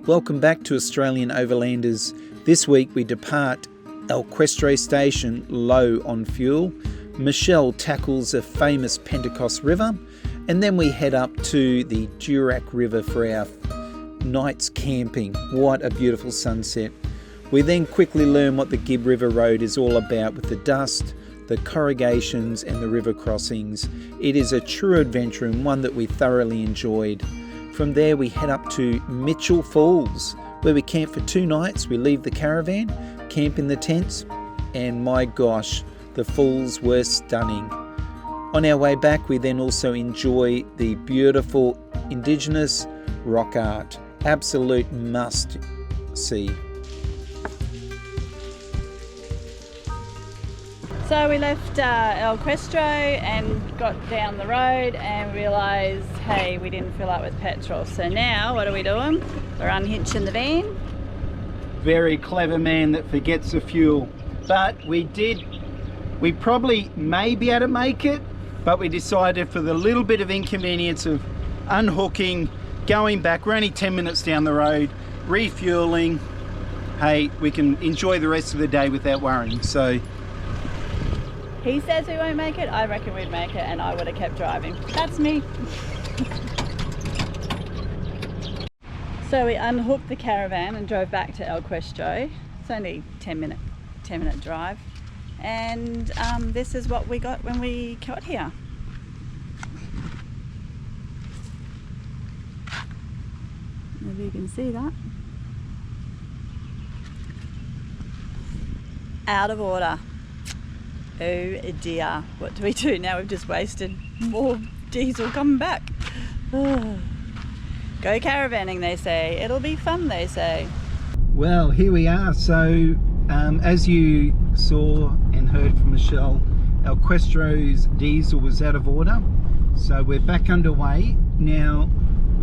Welcome back to Australian Overlanders. This week we depart Elestra Station low on fuel. Michelle tackles a famous Pentecost River, and then we head up to the Durack River for our night's camping. What a beautiful sunset. We then quickly learn what the Gibb River Road is all about with the dust, the corrugations and the river crossings. It is a true adventure and one that we thoroughly enjoyed. From there we head up to Mitchell Falls, where we camp for 2 nights. We leave the caravan, camp in the tents, and my gosh, the falls were stunning. On our way back we then also enjoy the beautiful Indigenous rock art. Absolute must see. So we left Elestra and got down the road and realised, hey, we didn't fill up with petrol. So now what are we doing? We're unhitching the van. Very clever man that forgets the fuel. But we probably may be able to make it, but we decided for the little bit of inconvenience of unhooking, going back, we're only 10 minutes down the road, refueling, hey, we can enjoy the rest of the day without worrying. So he says we won't make it, I reckon we'd make it, and I would have kept driving. That's me. So we unhooked the caravan and drove back to Elestra. It's only 10 minute drive. And this is what we got when we got here. Maybe you can see that. Out of order. Oh dear, what do we do now? We've just wasted more diesel coming back. Go caravanning, they say. It'll be fun, they say. Well, here we are. So as you saw and heard from Michelle, Elestra's diesel was out of order, so we're back underway. Now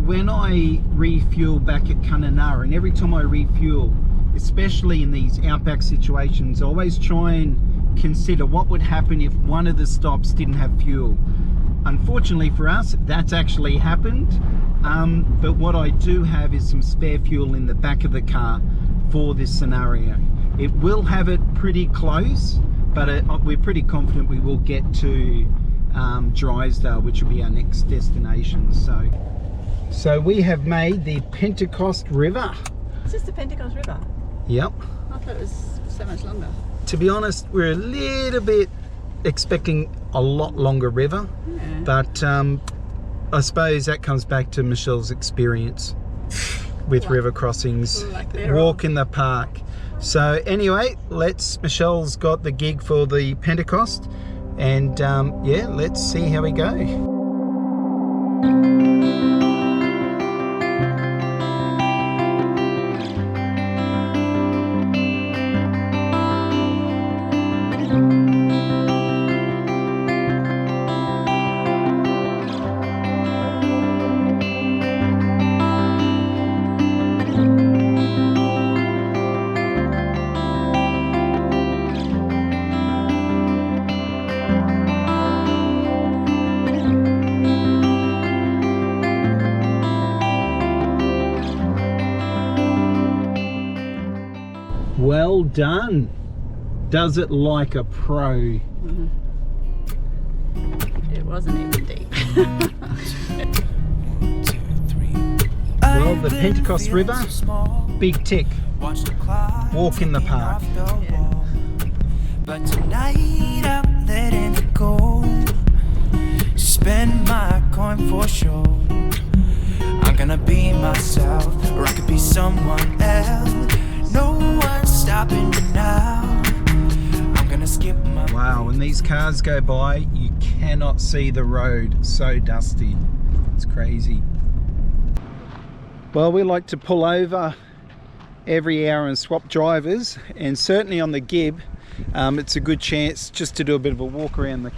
when I refuel back at Kununurra, and every time I refuel, especially in these outback situations, I always try and consider what would happen if one of the stops didn't have fuel. Unfortunately for us, that's actually happened, but what I do have is some spare fuel in the back of the car for this scenario. It will have it pretty close, but we're pretty confident we will get to Drysdale, which will be our next destination. So we have made the Pentecost River. Is this the Pentecost River? Yep. I thought it was so much longer. To be honest, we're a little bit expecting a lot longer river, yeah. But I suppose that comes back to Michelle's experience with river crossings, walk in the park. So anyway, Michelle's got the gig for the Pentecost, and yeah, let's see how we go. Well done. Does it like a pro. Mm-hmm. It wasn't even deep. Well, the Pentecost River, big tick. Walk in the park. Yeah. But tonight I'm letting it go. Spend my coin for sure. I'm gonna be myself, or I could be someone else. No one's stopping me now. I'm gonna skip my... Wow, when these cars go by, you cannot see the road. It's so dusty. It's crazy. Well, we like to pull over every hour and swap drivers, and certainly on the Gibb, it's a good chance just to do a bit of a walk around the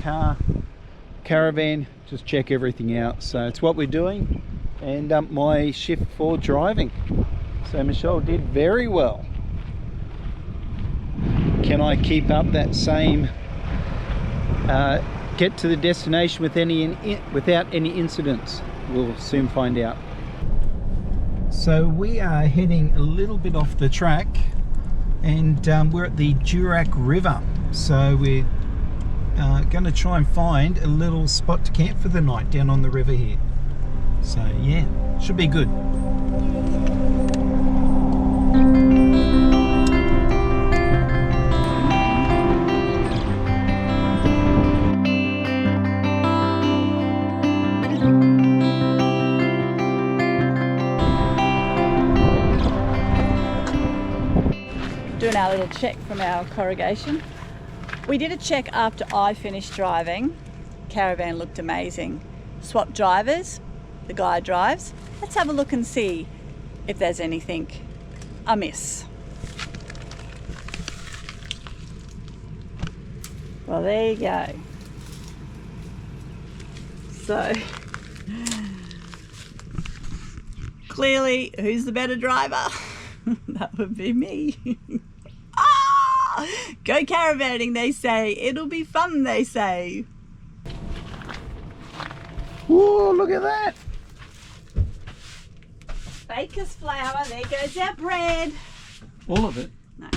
caravan, just check everything out. So it's what we're doing, and my shift for driving. So Michelle did very well. Can I keep up that same, get to the destination with without any incidents? We'll soon find out. So we are heading a little bit off the track, and we're at the Durack River. So we're going to try and find a little spot to camp for the night down on the river here. So yeah, should be good. Doing our little check from our corrugation. We did a check after I finished driving. Caravan looked amazing. Swap drivers, the guy drives. Let's have a look and see if there's anything amiss. Well, there you go. So, clearly, who's the better driver? That would be me. Go caravanning, they say. It'll be fun, they say. Whoa, look at that. Baker's flour, there goes our bread. All of it? No.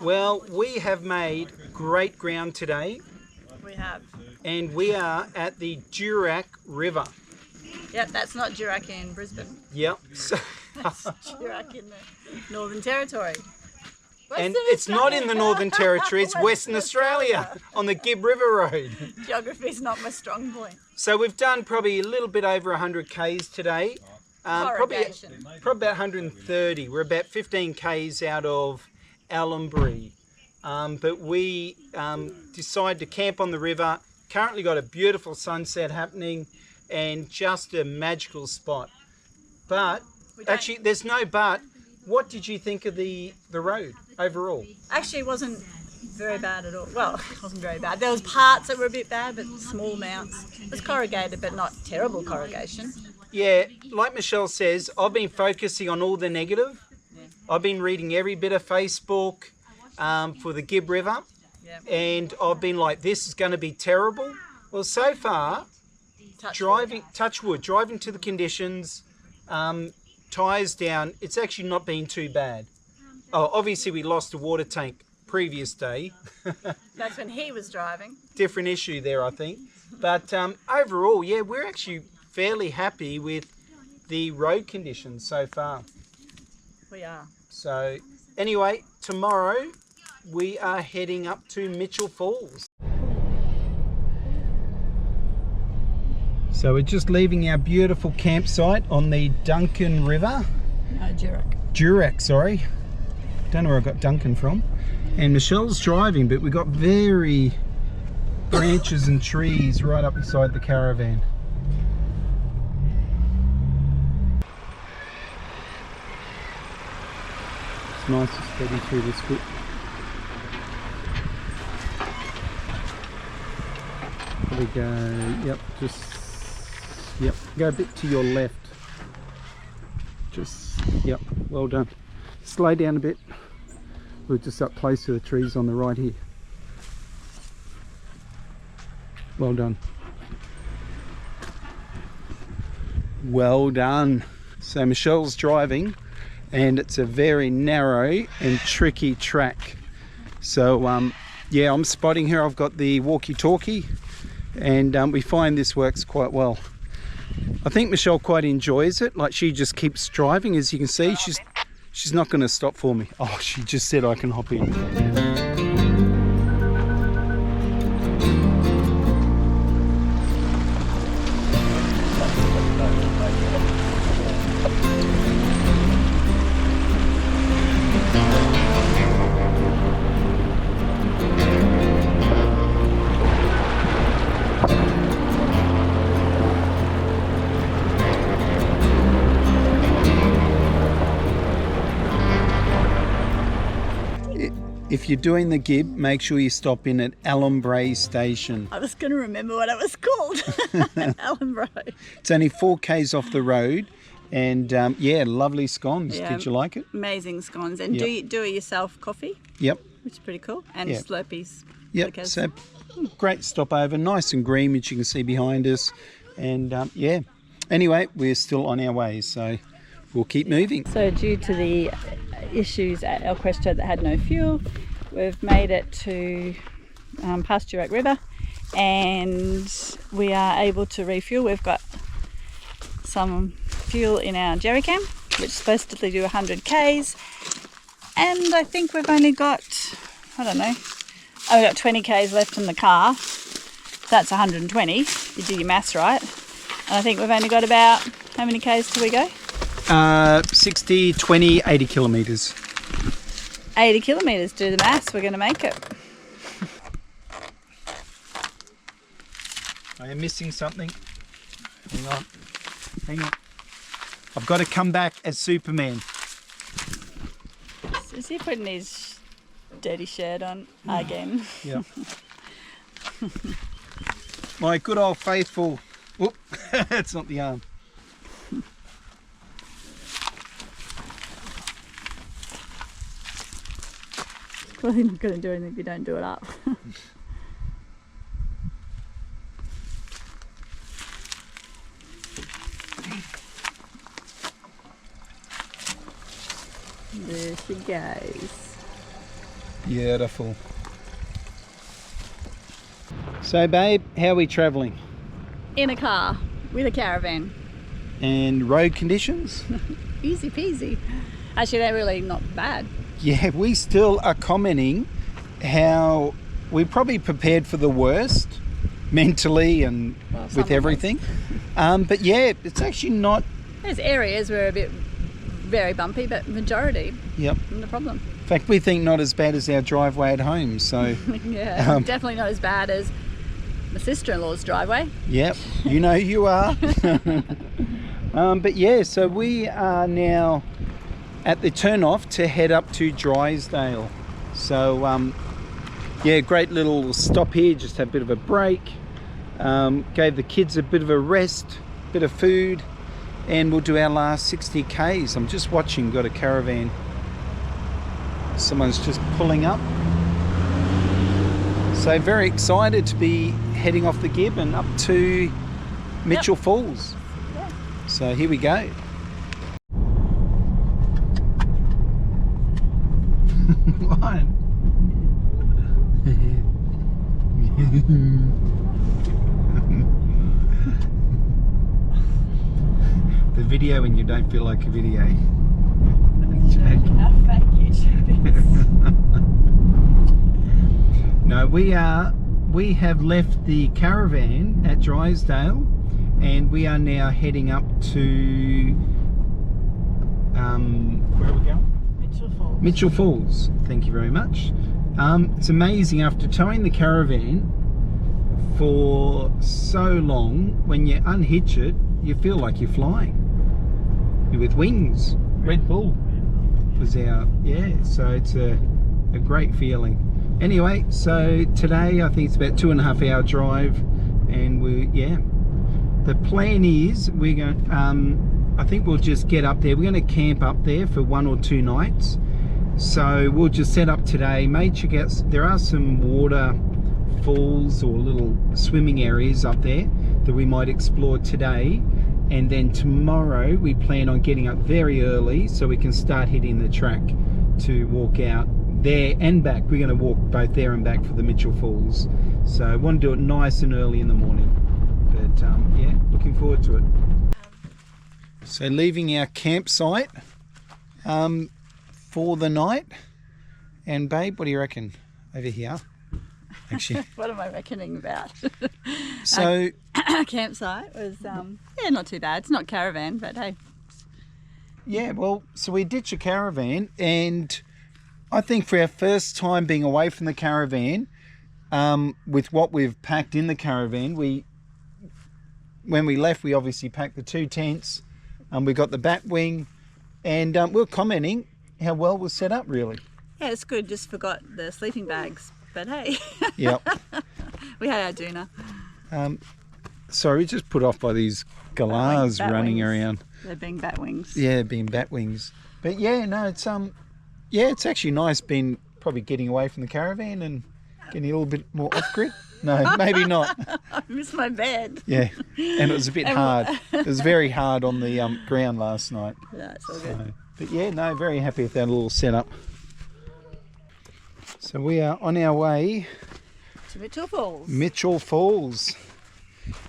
Well, we have made great ground today. We have. And we are at the Durack River. Yep, that's not Durack in Brisbane. Yep. So that's Durack in the Northern Territory. And it's not in the Northern Territory, it's Western Australia on the Gibb River Road. Geography's not my strong point. So we've done probably a little bit over 100 Ks today. Probably about 130. We're about 15 Ks out of Allenbury. But we decided to camp on the river. Currently got a beautiful sunset happening and just a magical spot. But, actually there's no but. What did you think of the road overall? Actually, it wasn't very bad at all. Well, it wasn't very bad. There was parts that were a bit bad, but small amounts. It was corrugated, but not terrible corrugation. Yeah, like Michelle says, I've been focusing on all the negative. Yeah. I've been reading every bit of Facebook for the Gibb River. Yeah. And I've been like, this is going to be terrible. Well, so far, driving to the conditions, tyres down, it's actually not been too bad. Oh, obviously we lost a water tank previous day. That's when he was driving. Different issue there, I think. But overall, yeah, we're actually fairly happy with the road conditions so far. We are. So anyway, tomorrow we are heading up to Mitchell Falls. So we're just leaving our beautiful campsite on the Duncan River. No, Durack, sorry. Don't know where I got Duncan from. And Michelle's driving, but we got very branches and trees right up beside the caravan. It's nice and steady through this bit. There we go. Yep, yep, go a bit to your left. Yep, well done. Slow down a bit. We're just up close to the trees on the right here. Well done. Well done. So Michelle's driving and it's a very narrow and tricky track. So yeah, I'm spotting her. I've got the walkie-talkie and we find this works quite well. I think Michelle quite enjoys it. Like, she just keeps driving. As you can see, she's not going to stop for me. Oh, she just said I can hop in. If you're doing the Gibb, make sure you stop in at Elestra Station. I was going to remember what it was called. Elestra. It's only 4 k's off the road, and yeah, lovely scones. Yeah, did you like it? Amazing scones. And yep. do it yourself coffee. Yep. Which is pretty cool. And yep. Slurpees. Yep. So great stopover, nice and green, which you can see behind us. And yeah, anyway, we're still on our way, so we'll keep moving. So due to the issues at Elestra that had no fuel, we've made it to past Durack River, and we are able to refuel. We've got some fuel in our jerry can, which is supposed to do 100 k's, and I think we've only got, I don't know, we've got 20 k's left in the car. That's 120, you do your maths right. And I think we've only got about, how many k's till we go? 60, 20, 80 kilometres. 80 kilometres, do the maths, we're going to make it. I am missing something. Hang on. I've got to come back as Superman. Is he putting his dirty shirt on again? Yeah. My good old faithful. Whoop, that's not the arm. It's clearly not going to do anything if you don't do it up. There she goes. Beautiful. So babe, how are we travelling? In a car with a caravan. And road conditions? Easy peasy. Actually, they're really not bad. Yeah, we still are commenting how we probably prepared for the worst mentally and with everything. But yeah, it's actually not. There's areas where a bit very bumpy, but majority, Yep. no problem. In fact, we think not as bad as our driveway at home. So Yeah, definitely not as bad as my sister-in-law's driveway. yep, you know you are. But yeah, so we are now at the turn-off to head up to Drysdale. So yeah, great little stop here, just have a bit of a break. Gave the kids a bit of a rest, bit of food, and we'll do our last 60 k's. I'm just watching, got a caravan. Someone's just pulling up. So very excited to be heading off the Gibb and up to Mitchell Falls. Yeah. So here we go. What? The video when you don't feel like a video. How fake YouTube is. No, we have left the caravan at Drysdale, and we are now heading up to where are we going? Mitchell Falls. Mitchell Falls. Thank you very much. It's amazing, after towing the caravan for so long, when you unhitch it, you feel like you're flying. You're with wings. Red Bull was our, yeah, so it's a great feeling. Anyway, so today I think it's about 2.5 hour drive, and the plan is we're going, I think we'll just get up there. We're going to camp up there for 1 or 2 nights. So we'll just set up today, may check out, there are some water falls or little swimming areas up there that we might explore today, and then tomorrow we plan on getting up very early so we can start hitting the track to walk out there and back. We're going to walk both there and back for the Mitchell Falls, so I want to do it nice and early in the morning, but yeah, looking forward to it. So leaving our campsite for the night, and babe, what do you reckon over here? Actually, What am I reckoning about? so Our campsite was, yeah, not too bad. It's not caravan, but hey. yeah, well, so we ditched a caravan, and I think for our first time being away from the caravan, with what we've packed in the caravan, when we left, we obviously packed the 2 tents, we got the bat wing, and we were commenting how well we're set up, really. Yeah, it's good. Just forgot the sleeping bags, but hey. Yep. We had our doona. Sorry, just put off by these galahs Bat running wings. around. They're being bat wings. Yeah, being bat wings. But yeah, no, it's yeah, it's actually nice being probably getting away from the caravan and Getting a little bit more off grid? No, maybe not. I missed my bed. Yeah, and it was a bit hard. It was very hard on the ground last night. Yeah, it's all good. But yeah, no, very happy with that little setup. So we are on our way To Mitchell Falls. Mitchell Falls.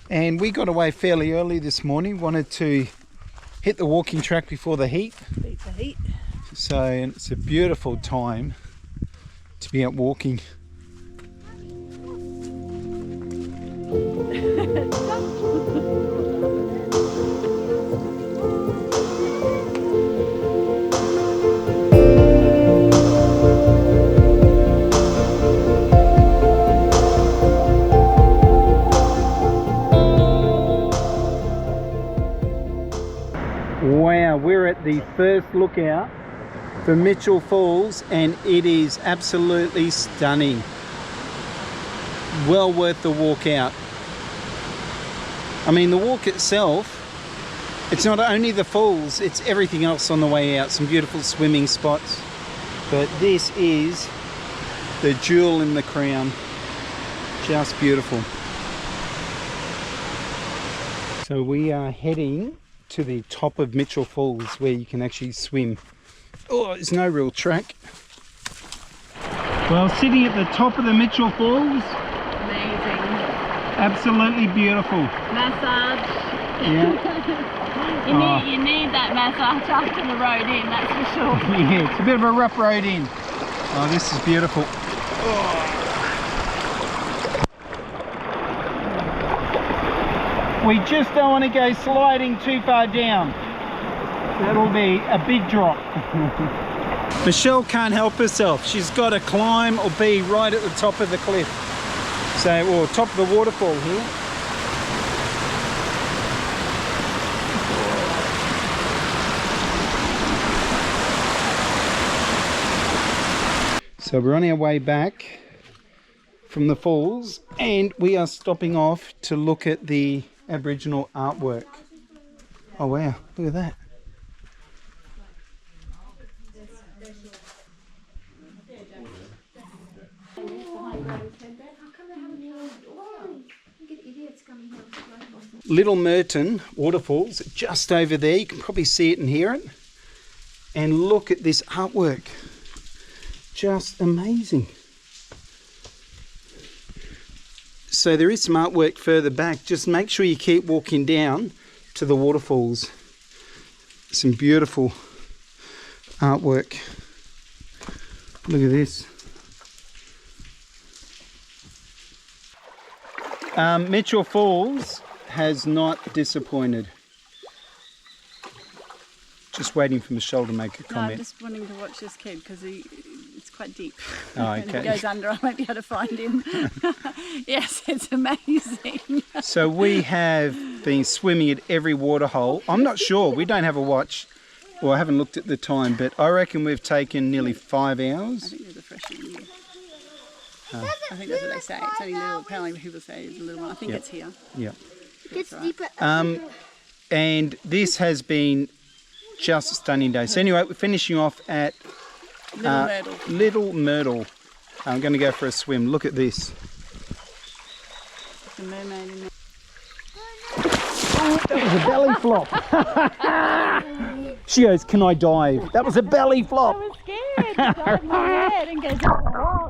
And we got away fairly early this morning. Wanted to hit the walking track before the heat. Beat the heat. So it's a beautiful time to be out walking. Wow, we're at the first lookout for Mitchell Falls and it is absolutely stunning. Well worth the walk out. I mean, the walk itself, it's not only the falls, it's everything else on the way out. Some beautiful swimming spots. But this is the jewel in the crown. Just beautiful. So we are heading to the top of Mitchell Falls where you can actually swim. Oh, there's no real track. Well, sitting at the top of the Mitchell Falls. Amazing. Absolutely beautiful. Massage. Yeah. You need that massage after the road in, that's for sure. Yeah, it's a bit of a rough road in. Oh, this is beautiful. Oh. We just don't want to go sliding too far down. That'll be a big drop. Michelle can't help herself. She's got to climb or be right at the top of the cliff. So, or top of the waterfall here. So we're on our way back from the falls and we are stopping off to look at the Aboriginal artwork. Oh wow, look at that. Little Merton waterfalls just over there. You can probably see it and hear it. And look at this artwork. Just amazing. So there is some artwork further back. Just make sure you keep walking down to the waterfalls. Some beautiful artwork. Look at this. Mitchell Falls has not disappointed. Just waiting for Michelle to make a comment. No, I'm just wanting to watch this kid because it's quite deep. Oh, okay. If he goes under, I won't be able to find him. Yes, it's amazing. So we have been swimming at every waterhole. I'm not sure. We don't have a watch. Well, I haven't looked at the time, but I reckon we've taken nearly 5 hours. I think there's a fresh one here. I think that's what they say. It's only little. Apparently people say it's a little one. I think it's here. Yeah. It's right. And this has been just a stunning day. So anyway, we're finishing off at Little Myrtle. I'm going to go for a swim. Look at this. The mermaid in there. Oh, that was a belly flop. She goes, "Can I dive?" That was a belly flop. I was scared. It dived my head and goes, oh.